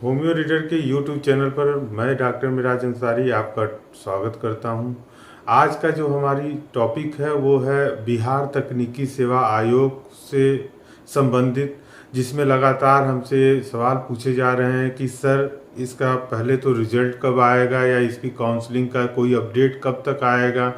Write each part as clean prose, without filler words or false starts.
Homeo reader के YouTube channel पर मैं डॉक्टर मिराज अंसारी आपका स्वागत करता हूं। आज का जो हमारी टॉपिक है वो है बिहार तकनीकी सेवा आयोग से संबंधित, जिसमें लगातार हमसे सवाल पूछे जा रहे हैं कि सर इसका पहले तो रिजल्ट कब आएगा या इसकी काउंसलिंग का कोई अपडेट कब तक आएगा।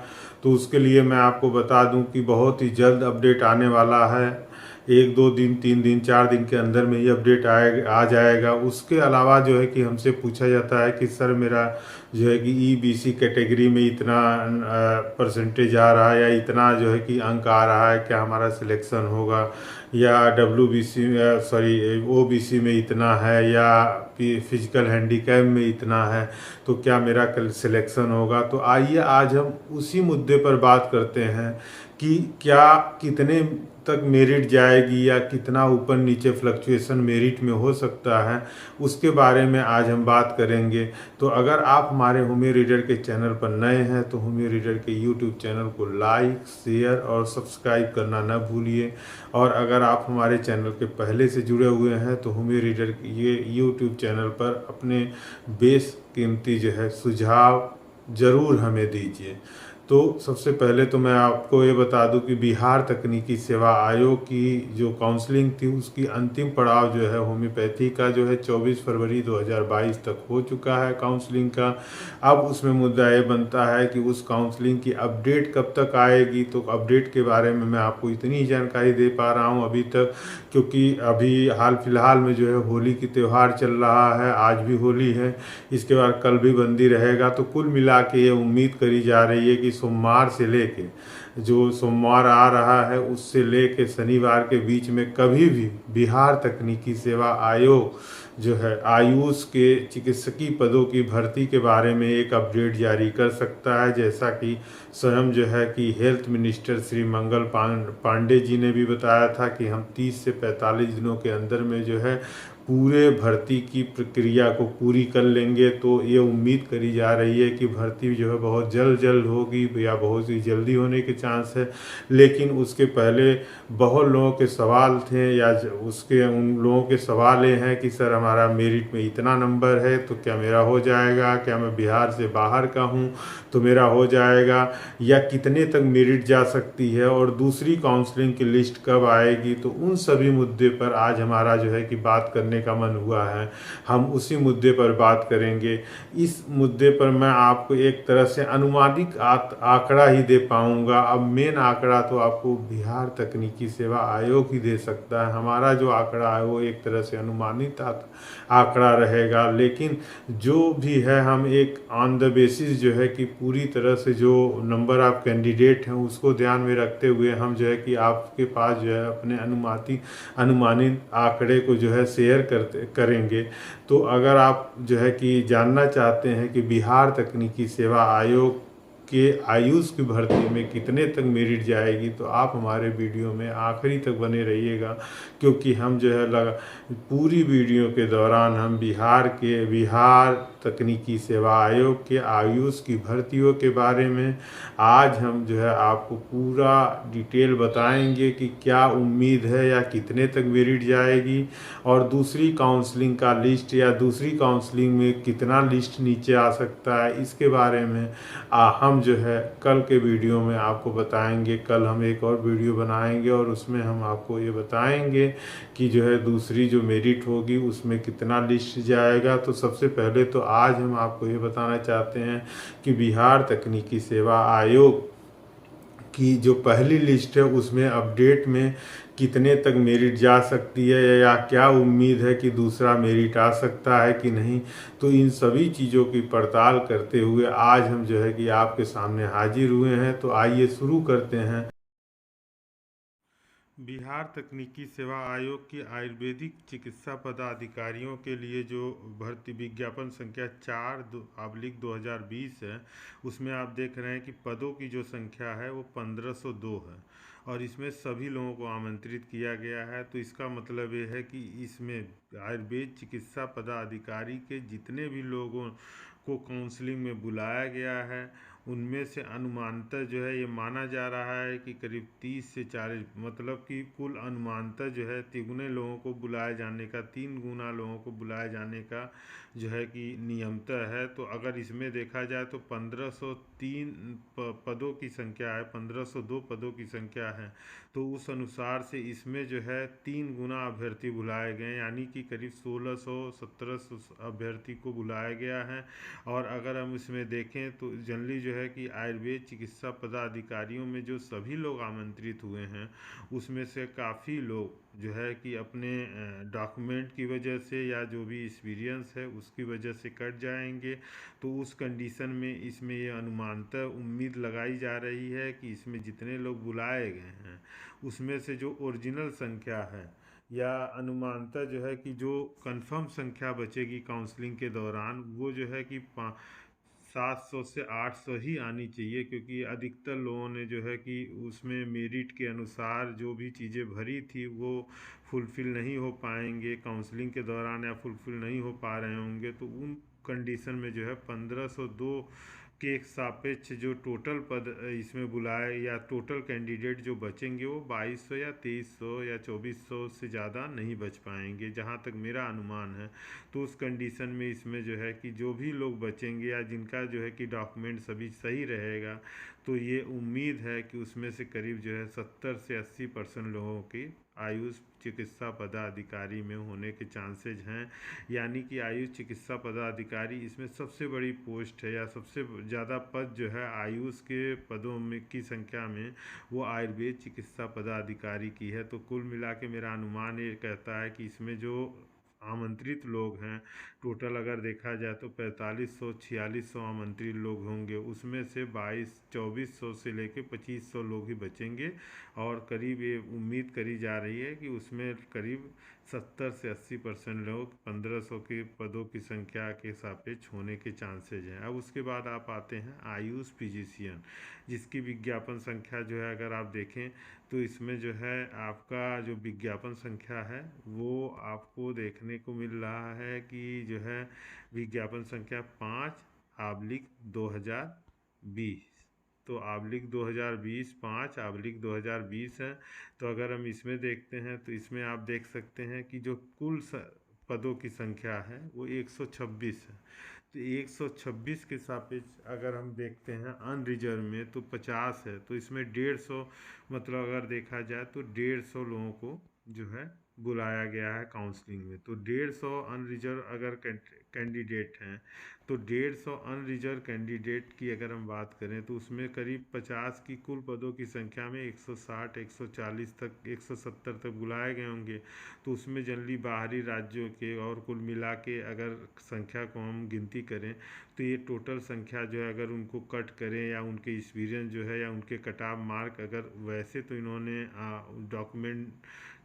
तो उसके लिए मैं आपको बता दूं कि बहुत ही जल्द अपडेट आने वाला है। 1-2 दिन, 3 दिन, 4 दिन के अंदर में ये अपडेट आ जाएगा। उसके अलावा जो है कि हमसे पूछा जाता है कि सर मेरा जो है कि ईबीसी कैटेगरी में इतना परसेंटेज आ रहा है या इतना जो है कि अंक आ रहा है, क्या हमारा सिलेक्शन होगा, या डब्ल्यूबीसी सॉरी ओबीसी में इतना है या फिजिकल हैंडीकैप में इतना है, तो क्या मेरा कल सिलेक्शन होगा। तो आइए आज हम उसी मुद्दे पर बात करते हैं कि क्या कितने तक मेरिट जाएगी या कितना ऊपर नीचे फ्लक्चुएशन मेरिट में हो सकता है, उसके बारे में आज हम बात करेंगे। तो अगर आप हमारे होम्यो रीडर के चैनल पर नए हैं तो होम्यो रीडर के यूट्यूब चैनल को लाइक, शेयर और सब्सक्राइब करना न भूलिए। और अगर आप हमारे चैनल के पहले से जुड़े हुए हैं तो होम्यो रीडर ये यूट्यूब चैनल पर अपने बेशकीमती जो है सुझाव ज़रूर हमें दीजिए। तो सबसे पहले तो मैं आपको ये बता दूं कि बिहार तकनीकी सेवा आयोग की जो काउंसलिंग थी उसकी अंतिम पड़ाव जो है होम्योपैथी का जो है 24 फरवरी 2022 तक हो चुका है काउंसलिंग का। अब उसमें मुद्दा ये बनता है कि उस काउंसलिंग की अपडेट कब तक आएगी। तो अपडेट के बारे में मैं आपको इतनी ही जानकारी दे पा रहा हूँ अभी तक, क्योंकि अभी हाल फिलहाल में जो है होली की त्यौहार चल रहा है, आज भी होली है, इसके बाद कल भी बंदी रहेगा। तो कुल मिला के ये उम्मीद करी जा रही है कि सोमवार से लेके जो सोमवार आ रहा है उससे लेके शनिवार के बीच में कभी भी बिहार तकनीकी सेवा आयोग जो है आयुष के चिकित्सकीय पदों की भर्ती के बारे में एक अपडेट जारी कर सकता है। जैसा कि स्वयं जो है कि हेल्थ मिनिस्टर श्री मंगल पांडे जी ने भी बताया था कि हम 30 से 45 दिनों के अंदर में जो है पूरे भर्ती की प्रक्रिया को पूरी कर लेंगे। तो ये उम्मीद करी जा रही है कि भर्ती जो है बहुत जल्द होगी या बहुत ही जल्दी होने के चांस है। लेकिन उसके पहले बहुत लोगों के सवाल थे या उसके उन लोगों के सवाल ये हैं कि सर हमारा मेरिट में इतना नंबर है तो क्या मेरा हो जाएगा, क्या मैं बिहार से बाहर का हूँ तो मेरा हो जाएगा, या कितने तक मेरिट जा सकती है, और दूसरी काउंसलिंग की लिस्ट कब आएगी। तो उन सभी मुद्दे पर आज हमारा जो है कि बात करने का मन हुआ है। हम उसी मुद्दे पर बात करेंगे। इस मुद्दे पर मैं आपको एक तरह से अनुमानित आंकड़ा ही दे पाऊंगा। अब मेन आंकड़ा तो आपको बिहार तकनीकी सेवा आयोग ही दे सकता है। हमारा जो आंकड़ा है वो एक तरह से अनुमानित आंकड़ा रहेगा, लेकिन जो भी है हम एक ऑन द बेसिस जो है कि पूरी तरह से जो नंबर ऑफ कैंडिडेट हैं उसको ध्यान में रखते हुए हम जो है कि आपके पास जो है अपने अनुमानित आंकड़े को जो है शेयर करेंगे। तो अगर आप जो है कि जानना चाहते हैं कि बिहार तकनीकी सेवा आयोग के आयुष की भर्ती में कितने तक मेरिट जाएगी तो आप हमारे वीडियो में आखिरी तक बने रहिएगा, क्योंकि हम जो है पूरी वीडियो के दौरान हम बिहार तकनीकी सेवा आयोग के आयुष की भर्तियों के बारे में आज हम जो है आपको पूरा डिटेल बताएंगे कि क्या उम्मीद है या कितने तक मेरिट जाएगी, और दूसरी काउंसलिंग का लिस्ट या दूसरी काउंसलिंग में कितना लिस्ट नीचे आ सकता है, इसके बारे में हम जो है कल के वीडियो में आपको बताएंगे। कल हम एक और वीडियो बनाएंगे और उसमें हम आपको ये बताएंगे कि जो है दूसरी जो मेरिट होगी उसमें कितना लिस्ट जाएगा। तो सबसे पहले तो आज हम आपको ये बताना चाहते हैं कि बिहार तकनीकी सेवा आयोग की जो पहली लिस्ट है उसमें अपडेट में कितने तक मेरिट जा सकती है या क्या उम्मीद है कि दूसरा मेरिट आ सकता है कि नहीं। तो इन सभी चीज़ों की पड़ताल करते हुए आज हम जो है कि आपके सामने हाजिर हुए हैं। तो आइए शुरू करते हैं। बिहार तकनीकी सेवा आयोग की आयुर्वेदिक चिकित्सा पदाधिकारियों के लिए जो भर्ती विज्ञापन संख्या 4/2020 है, उसमें आप देख रहे हैं कि पदों की जो संख्या है वो 1502 है और इसमें सभी लोगों को आमंत्रित किया गया है। तो इसका मतलब ये है कि इसमें आयुर्वेद चिकित्सा पदाधिकारी के जितने भी लोगों को काउंसलिंग में बुलाया गया है उनमें से अनुमानतः जो है ये माना जा रहा है कि करीब 30 से 40, मतलब कि कुल अनुमानतः जो है तिगुने लोगों को बुलाए जाने का, 3 गुना लोगों को बुलाए जाने का जो है कि नियमतः है। तो अगर इसमें देखा जाए तो 1503 पदों की संख्या है, 1502 पदों की संख्या है। तो उस अनुसार से इसमें जो है 3 गुना अभ्यर्थी बुलाए गए, यानी कि करीब 1600-1700 अभ्यर्थी को बुलाया गया है। और अगर हम इसमें देखें तो जनरली जो है कि आयुर्वेद चिकित्सा पदाधिकारियों में जो सभी लोग आमंत्रित हुए हैं उसमें से काफ़ी लोग जो है कि अपने डॉक्यूमेंट की वजह से या जो भी एक्सपीरियंस है उसकी वजह से कट जाएंगे। तो उस कंडीशन में इसमें ये अनुमानतः उम्मीद लगाई जा रही है कि इसमें जितने लोग बुलाए गए हैं उसमें से जो ओरिजिनल संख्या है या अनुमानतः जो है कि जो कंफर्म संख्या बचेगी काउंसलिंग के दौरान वो जो है कि 700 से 800 ही आनी चाहिए, क्योंकि अधिकतर लोगों ने जो है कि उसमें मेरिट के अनुसार जो भी चीज़ें भरी थी वो फुलफ़िल नहीं हो पाएंगे काउंसलिंग के दौरान या फुलफ़िल नहीं हो पा रहे होंगे। तो उन कंडीशन में जो है 1502 के एक सापेक्ष जो टोटल पद इसमें बुलाए या टोटल कैंडिडेट जो बचेंगे वो 2200 या 2300 या 2400 से ज़्यादा नहीं बच पाएंगे, जहाँ तक मेरा अनुमान है। तो उस कंडीशन में इसमें जो है कि जो भी लोग बचेंगे या जिनका जो है कि डॉक्यूमेंट सभी सही रहेगा तो ये उम्मीद है कि उसमें से करीब जो है 70 से 80% लोगों की आयुष चिकित्सा पदाधिकारी में होने के चांसेज हैं। यानी कि आयुष चिकित्सा पदाधिकारी इसमें सबसे बड़ी पोस्ट है या सबसे ज़्यादा पद जो है आयुष के पदों में की संख्या में वो आयुर्वेद चिकित्सा पदाधिकारी की है। तो कुल मिला के मेरा अनुमान ये कहता है कि इसमें जो आमंत्रित लोग हैं टोटल अगर देखा जाए तो 4500-4600 आमंत्रित लोग होंगे, उसमें से 2400 से लेके 2500 लोग ही बचेंगे। और करीब ये उम्मीद करी जा रही है कि उसमें करीब 70 से 80% लोग 1500 के पदों की संख्या के सापेक्ष होने के चांसेज हैं। अब उसके बाद आप आते हैं आयुष फिजिशियन, जिसकी विज्ञापन संख्या जो है अगर आप देखें तो इसमें जो है आपका जो विज्ञापन संख्या है वो आपको देखने को मिल रहा है कि जो है विज्ञापन संख्या 5/2020। तो आबलिक 2020 5/2020 है। तो अगर हम इसमें देखते हैं तो इसमें आप देख सकते हैं कि जो कुल पदों की संख्या है वो 126 है। तो 126 के सापेक्ष अगर हम देखते हैं अनरिजर्व में तो 50 है। तो इसमें 150, मतलब अगर देखा जाए तो 150 लोगों को जो है बुलाया गया है काउंसलिंग में। तो 150 अनरिजर्व अगर कैंडिडेट हैं तो 150 अनरिजर्व कैंडिडेट की अगर हम बात करें तो उसमें करीब 50 की कुल पदों की संख्या में 160, 140 तक, 170 तक बुलाए गए होंगे। तो उसमें जनरली बाहरी राज्यों के और कुल मिला के अगर संख्या को हम गिनती करें तो ये टोटल संख्या जो है अगर उनको कट करें या उनके एक्सपीरियंस जो है या उनके कट ऑफ मार्क अगर वैसे तो इन्होंने डॉक्यूमेंट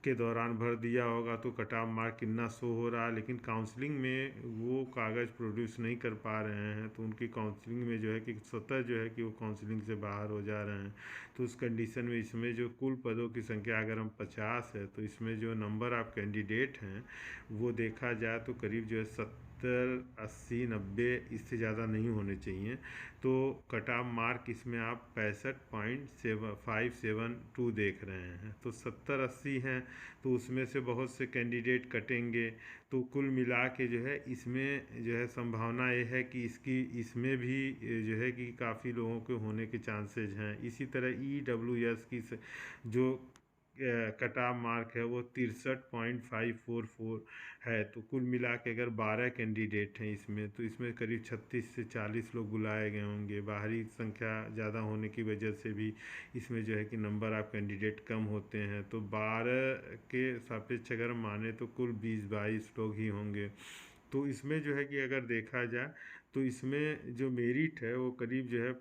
के दौरान भर दिया होगा तो कट ऑफ मार्क कितना शो हो रहा है, लेकिन काउंसलिंग में वो कागज़ प्रोड्यूस नहीं कर पा रहे हैं तो उनकी काउंसलिंग में जो है कि स्वतः जो है कि वो काउंसलिंग से बाहर हो जा रहे हैं। तो उस कंडीशन में इसमें जो कुल पदों की संख्या अगर हम 50 है तो इसमें जो नंबर ऑफ कैंडिडेट हैं वो देखा जाए तो करीब जो है 70, 80, 90 इससे ज़्यादा नहीं होने चाहिए। तो कट ऑफ मार्क इसमें आप 65.572 देख रहे हैं। तो 70-80 हैं तो उसमें से बहुत से कैंडिडेट कटेंगे। तो कुल मिला के जो है इसमें जो है संभावना ये है कि इसमें भी जो है कि काफ़ी लोगों के होने के चांसेज हैं। इसी तरह EWS की जो कट ऑफ मार्क है वो 63.544 है। तो कुल मिला के अगर 12 कैंडिडेट हैं इसमें तो इसमें करीब 36 से 40 लोग बुलाए गए होंगे। बाहरी संख्या ज़्यादा होने की वजह से भी इसमें जो है कि नंबर ऑफ कैंडिडेट कम होते हैं। तो 12 के सापेक्ष अगर माने तो कुल 20-22 लोग ही होंगे। तो इसमें जो है कि अगर देखा जाए तो इसमें जो मेरिट है वो करीब जो है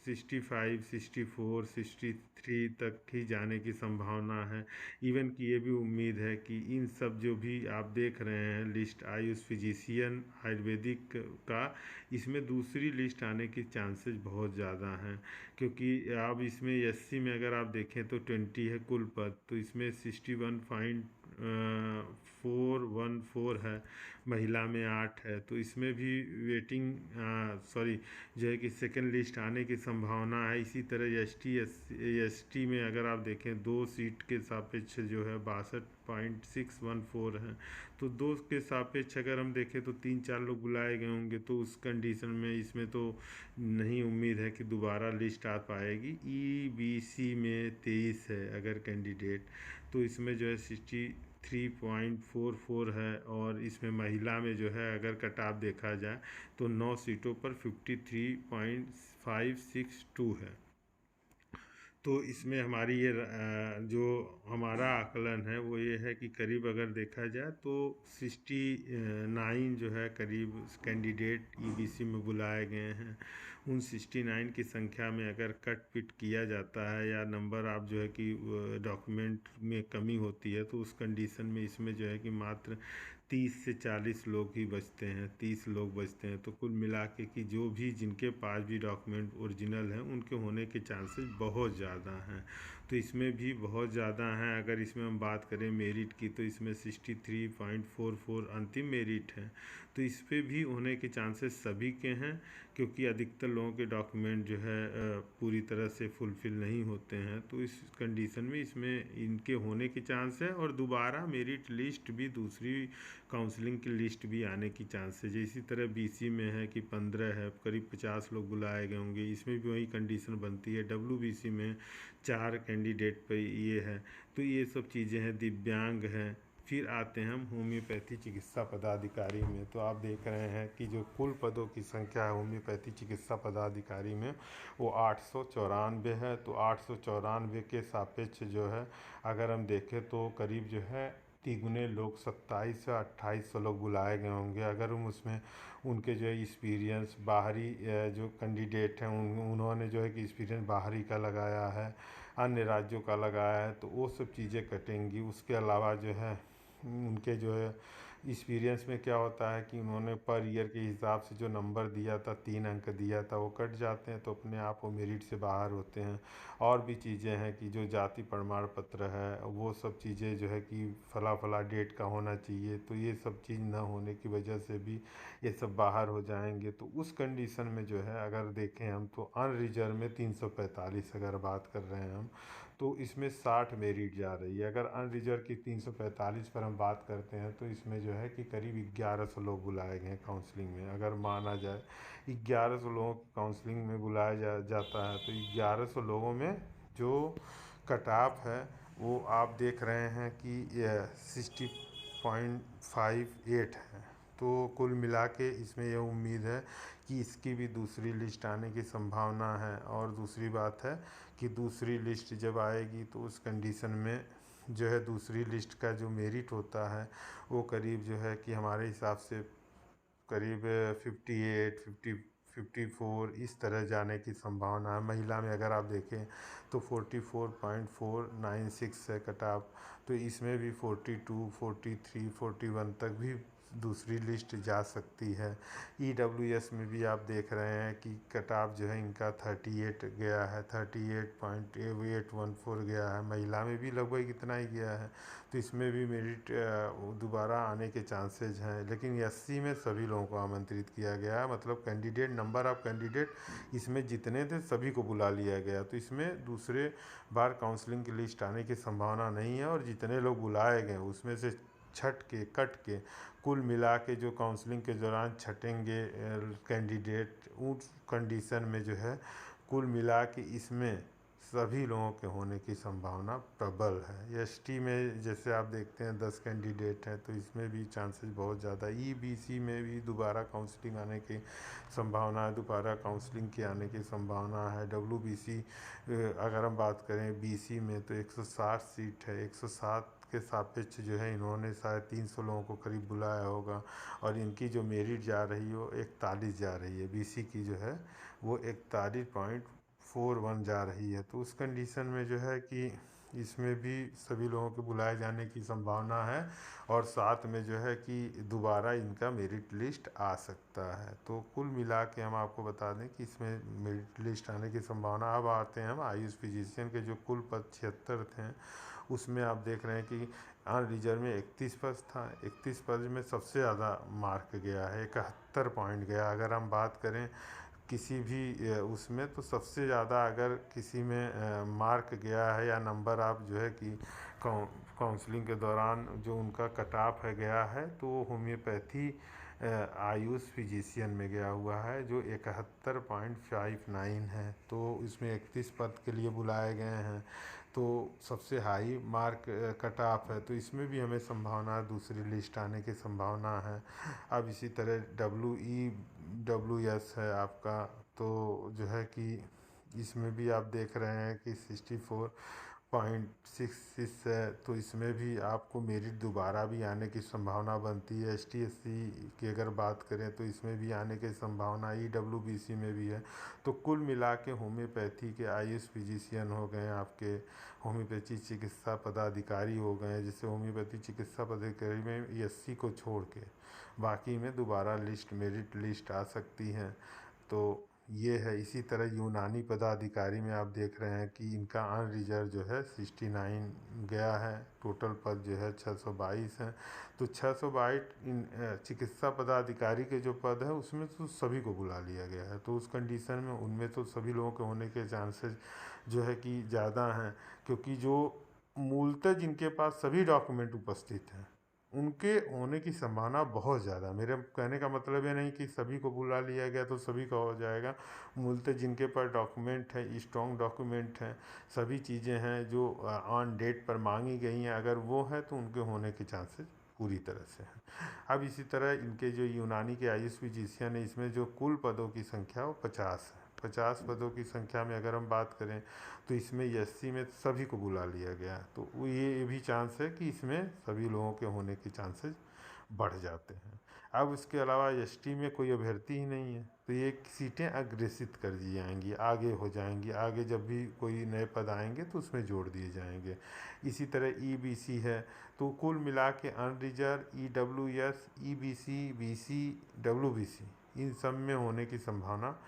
65, 64, 63 तक ही जाने की संभावना है। इवन कि ये भी उम्मीद है कि इन सब जो भी आप देख रहे हैं लिस्ट आयुष फिजिशियन आयुर्वेदिक का, इसमें दूसरी लिस्ट आने की चांसेस बहुत ज़्यादा हैं। क्योंकि अब इसमें SC में अगर आप देखें तो 20 है कुल पद, तो इसमें 414 है, महिला में 8 है। तो इसमें भी वेटिंग जो है कि सेकंड लिस्ट आने की संभावना है। इसी तरह एस टी में अगर आप देखें 2 सीट के सापेक्ष जो है 62.614 है। तो 2 के सापेक्ष अगर हम देखें तो 3-4 लोग बुलाए गए होंगे, तो उस कंडीशन में इसमें तो नहीं उम्मीद है कि दोबारा लिस्ट आ पाएगी। ईबीसी में 23 है अगर कैंडिडेट, तो इसमें जो है 63.44 है। और इसमें महिला में जो है अगर कटाव देखा जाए तो 9 सीटों पर 53.562 है। तो इसमें हमारी जो हमारा आकलन है वो ये है कि करीब अगर देखा जाए तो 69 जो है करीब कैंडिडेट ईबीसी में बुलाए गए हैं। उन 69 की संख्या में अगर कट पिट किया जाता है या नंबर आप जो है कि डॉक्यूमेंट में कमी होती है, तो उस कंडीशन में इसमें जो है कि मात्र 30 से 40 लोग ही बचते हैं, 30 लोग बचते हैं। तो कुल मिला के कि जो भी जिनके पास भी डॉक्यूमेंट ओरिजिनल हैं उनके होने के चांसेस बहुत ज़्यादा हैं। तो इसमें भी बहुत ज़्यादा हैं। अगर इसमें हम बात करें मेरिट की तो इसमें 63.44 अंतिम मेरिट है। तो इस पे भी होने के चांसेस सभी के हैं, क्योंकि अधिकतर लोगों के डॉक्यूमेंट जो है पूरी तरह से फुलफ़िल नहीं होते हैं। तो इस कंडीशन में इसमें इनके होने के चांस है। और दोबारा मेरिट लिस्ट भी दूसरी काउंसलिंग की लिस्ट भी आने की चांसेज है। इसी तरह बीसी में है कि 15 है, करीब 50 लोग बुलाए गए होंगे, इसमें भी वही कंडीशन बनती है। डब्ल्यूबीसी में 4 कैंडिडेट पे ये है। तो ये सब चीज़ें हैं, दिव्यांग हैं। फिर आते हैं हम होम्योपैथी चिकित्सा पदाधिकारी में। तो आप देख रहे हैं कि जो कुल पदों की संख्या है होम्योपैथी चिकित्सा पदाधिकारी में वो 894 है। तो 894 के सापेक्ष जो है अगर हम देखें तो करीब जो है तिगुने लोग 27 से 28 लोग बुलाए गए होंगे। अगर हम उसमें उनके जो है एक्सपीरियंस बाहरी जो कैंडिडेट हैं उन्होंने जो है कि एक्सपीरियंस बाहरी का लगाया है, अन्य राज्यों का लगाया है, तो वो सब चीज़ें कटेंगी। उसके अलावा जो है उनके जो है एक्सपीरियंस में क्या होता है कि उन्होंने पर ईयर के हिसाब से जो नंबर दिया था, 3 अंक दिया था, वो कट जाते हैं, तो अपने आप वो मेरिट से बाहर होते हैं। और भी चीज़ें हैं कि जो जाति प्रमाण पत्र है वो सब चीज़ें जो है कि फला फला डेट का होना चाहिए, तो ये सब चीज़ ना होने की वजह से भी ये सब बाहर हो जाएंगे। तो उस कंडीशन में जो है अगर देखें हम तो अनरिजर्व में 345 अगर बात कर रहे हैं हम, तो इसमें 60 मेरिट जा रही है। अगर अनरिजर्व की 345 पर हम बात करते हैं तो इसमें जो है कि करीब 1100 लोग बुलाए गए हैं काउंसलिंग में। अगर माना जाए 1100 लोगों को काउंसलिंग में बुलाया जाता है, तो 1100 लोगों में जो कट ऑफ है वो आप देख रहे हैं कि 60.58 है। तो कुल मिला के इसमें यह उम्मीद है कि इसकी भी दूसरी लिस्ट आने की संभावना है। और दूसरी बात है कि दूसरी लिस्ट जब आएगी तो उस कंडीशन में जो है दूसरी लिस्ट का जो मेरिट होता है वो करीब जो है कि हमारे हिसाब से करीब 54 इस तरह जाने की संभावना है। महिला में अगर आप देखें तो 44.496 है कट ऑफ। तो इसमें भी 42, 43, 41 तक भी दूसरी लिस्ट जा सकती है। ईडब्ल्यूएस में भी आप देख रहे हैं कि कट ऑफ जो है इनका 38 गया है, 38.814 गया है। महिला में भी लगभग इतना ही गया है। तो इसमें भी मेरिट दोबारा आने के चांसेज हैं। लेकिन एससी में सभी लोगों को आमंत्रित किया गया है, मतलब कैंडिडेट नंबर ऑफ कैंडिडेट इसमें जितने थे सभी को बुला लिया गया। तो इसमें दूसरे बार काउंसलिंग की लिस्ट आने की संभावना नहीं है। और जितने लोग बुलाए गए उसमें से छट के कट के कुल मिला के जो काउंसलिंग के दौरान छटेंगे कैंडिडेट, उस कंडीशन में जो है कुल मिला के इसमें सभी लोगों के होने की संभावना प्रबल है। एसटी में जैसे आप देखते हैं 10 कैंडिडेट हैं, तो इसमें भी चांसेस बहुत ज़्यादा। ईबीसी में भी दोबारा काउंसलिंग आने की संभावना है, दोबारा काउंसलिंग के आने की संभावना है। डब्ल्यूबीसी अगर हम बात करें बीसी में तो 160 सीट है, 107 के सापेक्ष जो है इन्होंने शायद 300 लोगों को करीब बुलाया होगा। और इनकी जो मेरिट जा रही है वो 41 जा रही है, बीसी की जो है वो 41.41 जा रही है। तो उस कंडीशन में जो है कि इसमें भी सभी लोगों के बुलाए जाने की संभावना है। और साथ में जो है कि दोबारा इनका मेरिट लिस्ट आ सकता है। तो कुल मिला के हम आपको बता दें कि इसमें मेरिट लिस्ट आने की संभावना। अब आते हैं हम आयुष फिजिशियन के जो कुल पद 76 थे उसमें आप देख रहे हैं कि अनरिजर्व में 31 पद था। 31 पद में सबसे ज़्यादा मार्क गया है, 71 पॉइंट गया। अगर हम बात करें किसी भी उसमें, तो सबसे ज़्यादा अगर किसी में मार्क गया है या नंबर आप जो है कि काउंसलिंग के दौरान जो उनका कट ऑफ है गया है, तो वो होम्योपैथी आयुष फिजिशियन में गया हुआ है, जो 71.59 है। तो इसमें 31 पद के लिए बुलाए गए हैं, तो सबसे हाई मार्क कट ऑफ है। तो इसमें भी हमें संभावना, दूसरी लिस्ट आने की संभावना है। अब इसी तरह WEWS है आपका, तो जो है कि इसमें भी आप देख रहे हैं कि 64.66 है। तो इसमें भी आपको मेरिट दोबारा भी आने की संभावना बनती है। ST/SC की अगर बात करें तो इसमें भी आने की संभावना EWBC में भी है। तो कुल मिला के होम्योपैथी के आयुष फिजिशियन हो गए आपके, होम्योपैथी चिकित्सा पदाधिकारी हो गए। जैसे होम्योपैथी चिकित्सा पदाधिकारी में SC को छोड़ के बाकी में दोबारा लिस्ट, मेरिट लिस्ट आ सकती है। तो ये है। इसी तरह यूनानी पदाधिकारी में आप देख रहे हैं कि इनका अनरिजर्व जो है 69 गया है। टोटल पद जो है 622 हैं। तो 622 इन चिकित्सा पदाधिकारी के जो पद है उसमें तो सभी को बुला लिया गया है। तो उस कंडीशन में उनमें तो सभी लोगों के होने के चांसेस जो है कि ज़्यादा हैं, क्योंकि जो मूलतः जिनके पास सभी डॉक्यूमेंट उपस्थित हैं उनके होने की संभावना बहुत ज़्यादा। मेरे कहने का मतलब ये नहीं कि सभी को बुला लिया गया तो सभी का हो जाएगा। मूलतः जिनके पास डॉक्यूमेंट है, स्ट्रॉन्ग डॉक्यूमेंट हैं, सभी चीज़ें हैं जो ऑन डेट पर मांगी गई हैं, अगर वो है तो उनके होने के चांसेस पूरी तरह से हैं। अब इसी तरह इनके जो यूनानी के आयुष फिजिशियन है, इसमें जो कुल पदों की संख्या वो 50 है। 50 पदों की संख्या में अगर हम बात करें तो इसमें SC में सभी को बुला लिया गया। तो ये भी चांस है कि इसमें सभी लोगों के होने के चांसेस बढ़ जाते हैं। अब उसके अलावा ST में कोई अभ्यर्थी ही नहीं है, तो ये सीटें अग्रेसित कर दी जाएंगी, आगे हो जाएंगी। आगे जब भी कोई नए पद आएंगे तो उसमें जोड़ दिए जाएंगे। इसी तरह EBC है, तो कुल मिला के unreserved, EWS, EBC, BC, WBC इन सब में होने की संभावना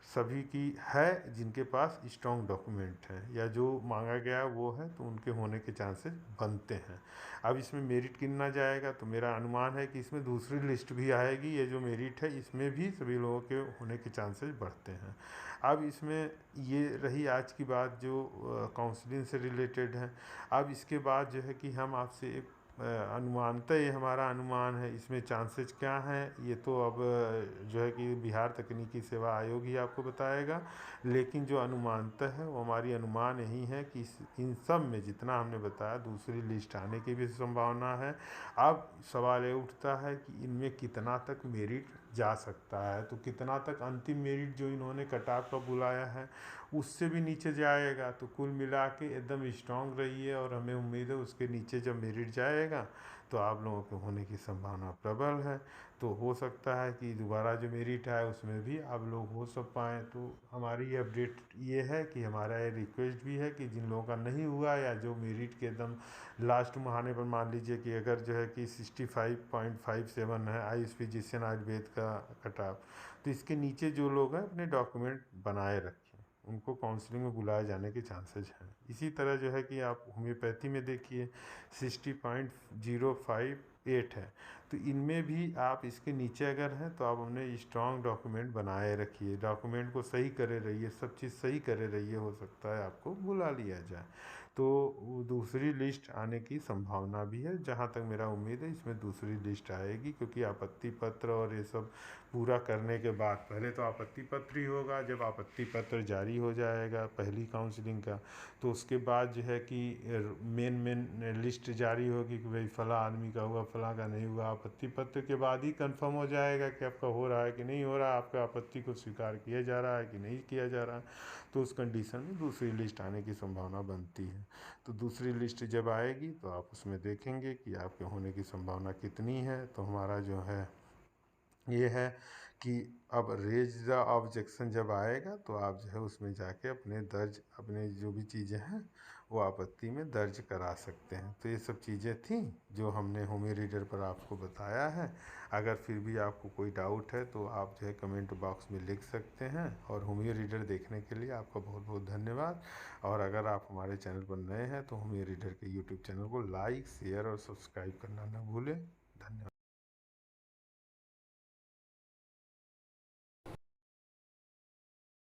सभी की है जिनके पास स्ट्रॉन्ग डॉक्यूमेंट हैं या जो मांगा गया वो है, तो उनके होने के चांसेस बनते हैं। अब इसमें मेरिट गिनना जाएगा तो मेरा अनुमान है कि इसमें दूसरी लिस्ट भी आएगी। ये जो मेरिट है इसमें भी सभी लोगों के होने के चांसेस बढ़ते हैं। अब इसमें ये रही आज की बात जो काउंसलिंग से रिलेटेड है। अब इसके बाद जो है कि हम आपसे एक अनुमानतः, ये हमारा अनुमान है, इसमें चांसेस क्या हैं ये तो अब जो है कि बिहार तकनीकी सेवा आयोग ही आपको बताएगा। लेकिन जो अनुमानतः है वो हमारी अनुमान यही है कि इन सब में जितना हमने बताया दूसरी लिस्ट आने की भी संभावना है। अब सवाल ये उठता है कि इनमें कितना तक मेरिट जा सकता है, तो कितना तक अंतिम मेरिट जो इन्होंने कट ऑफ का बुलाया है उससे भी नीचे जाएगा। तो कुल मिला के एकदम स्ट्रांग रहिए और हमें उम्मीद है उसके नीचे जब मेरिट जाएगा तो आप लोगों के होने की संभावना प्रबल है। तो हो सकता है कि दोबारा जो मेरिट आए उसमें भी आप लोग हो सब पाएँ। तो हमारी अपडेट ये है कि हमारा ये रिक्वेस्ट भी है कि जिन लोगों का नहीं हुआ या जो मेरिट के एकदम लास्ट में आने पर, मान लीजिए कि अगर जो है कि 65.57 है आयुष फिजिशियन आयुर्वेद का कट ऑफ, तो इसके नीचे जो लोग हैं अपने डॉक्यूमेंट बनाए रखें, उनको काउंसलिंग में बुलाए जाने के चांसेस हैं। इसी तरह जो है कि आप होम्योपैथी में देखिए 60.058 है। तो इनमें भी आप इसके नीचे अगर हैं तो आप अपने स्ट्रॉन्ग डॉक्यूमेंट बनाए रखिए, डॉक्यूमेंट को सही करे रहिए, सब चीज़ सही करे रहिए, हो सकता है आपको बुला लिया जाए। तो दूसरी लिस्ट आने की संभावना भी है, जहाँ तक मेरा उम्मीद है इसमें दूसरी लिस्ट आएगी, क्योंकि आपत्ति पत्र और ये सब पूरा करने के बाद, पहले तो आपत्ति पत्र ही होगा। जब आपत्ति पत्र जारी हो जाएगा पहली काउंसलिंग का, तो उसके बाद जो है कि मेन लिस्ट जारी होगी कि भाई फला आदमी का हुआ, फला का नहीं हुआ। आपत्ति पत्र के बाद ही कंफर्म हो जाएगा कि आपका हो रहा है कि नहीं हो रहा, आपका आपत्ति को स्वीकार किया जा रहा है कि नहीं किया जा रहा है। तो उस कंडीशन में दूसरी लिस्ट आने की संभावना बनती है। तो दूसरी लिस्ट जब आएगी तो आप उसमें देखेंगे कि आपके होने की संभावना कितनी है। तो हमारा जो है ये है कि अब रेज द ऑब्जेक्शन जब आएगा तो आप जो है उसमें जाके अपने जो भी चीज़ें हैं वो आपत्ति में दर्ज करा सकते हैं। तो ये सब चीज़ें थी जो हमने होमी रीडर पर आपको बताया है। अगर फिर भी आपको कोई डाउट है तो आप जो है कमेंट बॉक्स में लिख सकते हैं। और होमी रीडर देखने के लिए आपका बहुत बहुत धन्यवाद। और अगर आप हमारे चैनल पर नए हैं तो होमी रीडर के यूट्यूब चैनल को लाइक, शेयर और सब्सक्राइब करना न भूलें। धन्यवाद।